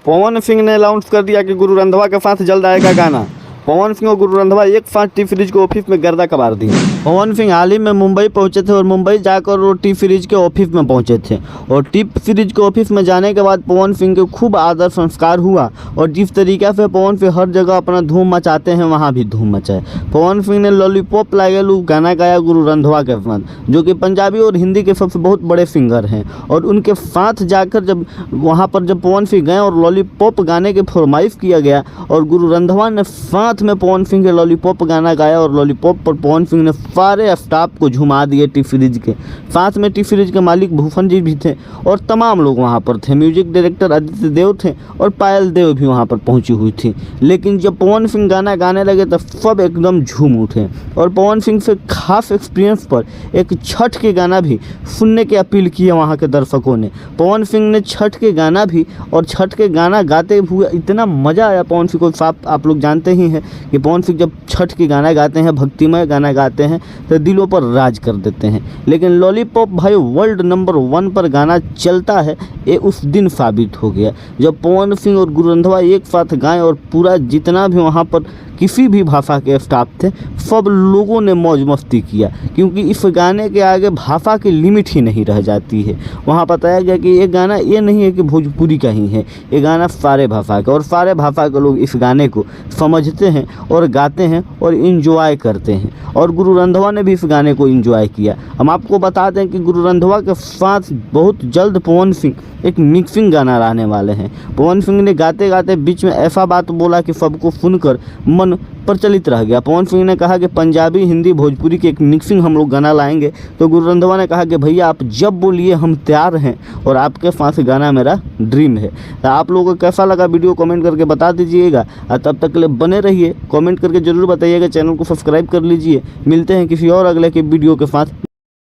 पवन सिंह ने अनाउंस कर दिया कि गुरु रंधावा के साथ जल्द आएगा गाना। पवन सिंह और गुरु रंधावा एक साथ टी सीरीज के ऑफिस में गर्दा कबार दिए। पवन सिंह हाल ही में मुंबई पहुंचे थे और मुंबई जाकर वो टी सीरीज के ऑफिस में पहुंचे थे और टी सीरीज के ऑफिस में जाने के बाद पवन सिंह के खूब आदर संस्कार हुआ और जिस तरीके से पवन सिंह हर जगह अपना धूम मचाते हैं वहाँ भी धूम मचाए। पवन सिंह ने लॉलीपॉप लागेलू गाना गाया गुरु रंधावा के साथ, जो कि पंजाबी और हिंदी के सबसे बहुत बड़े सिंगर हैं, और उनके साथ जाकर जब वहाँ पर जब पवन सिंह गए और लॉलीपॉप गाने की फरमाइश किया गया और गुरु रंधावा ने साथ में पवन सिंह के लॉलीपॉप गाना गाया और लॉलीपॉप पर पवन सिंह ने सारे स्टाफ को झुमा दिए। टी सीरीज के साथ में टी सीरीज के मालिक भूषण जी भी थे और तमाम लोग वहाँ पर थे। म्यूजिक डायरेक्टर आदित्य देव थे और पायल देव भी वहाँ पर पहुँची हुई थी। लेकिन जब पवन सिंह गाना गाने लगे तो सब एकदम झूम उठे और पवन सिंह से खास एक्सपीरियंस पर एक छठ के गाना भी सुनने की अपील की है वहाँ के दर्शकों ने। पवन सिंह ने छठ के गाना भी और छठ के गाना गाते हुए इतना मज़ा आया पवन सिंह को। आप लोग जानते ही हैं कि पवन सिंह जब छठ के गाना गाते हैं, भक्तिमय गाना गाते हैं, तो दिलों पर राज कर देते हैं। लेकिन लॉलीपॉप भाई वर्ल्ड नंबर 1 पर गाना चलता है, ये उस दिन साबित हो गया जब पवन सिंह और गुरु रंधावा एक साथ गाएं और पूरा जितना भी वहाँ पर किसी भी भाषा के स्टाफ थे सब लोगों ने मौज मस्ती किया, क्योंकि इस गाने के आगे भाषा की लिमिट ही नहीं रह जाती है। वहाँ बताया गया कि ये गाना ये नहीं है कि भोजपुरी का ही है, ये गाना सारे भाषा का, और सारे भाषा के लोग इस गाने को समझते हैं और गाते हैं और इन्जॉय करते हैं। और गुरु रंधावा ने भी इस गाने को इन्जॉय किया। हम आपको बता दें कि गुरु रंधावा के साथ बहुत जल्द पवन सिंह एक मिक्सिंग गाना लाने वाले हैं। पवन सिंह ने गाते गाते बीच में ऐसा बात बोला कि सबको सुनकर मन प्रचलित रह गया। पवन सिंह ने कहा कि पंजाबी, हिंदी, भोजपुरी की एक मिक्सिंग हम लोग गाना लाएंगे। तो गुरु रंधावा ने कहा कि भैया आप जब बोलिए हम तैयार हैं और आपके साथ गाना मेरा ड्रीम है। तो आप लोगों को कैसा लगा वीडियो कमेंट करके बता दीजिएगा और तब तक के लिए बने रहिए। कमेंट करके ज़रूर बताइएगा, चैनल को सब्सक्राइब कर लीजिए। मिलते हैं किसी और अगले के वीडियो के साथ।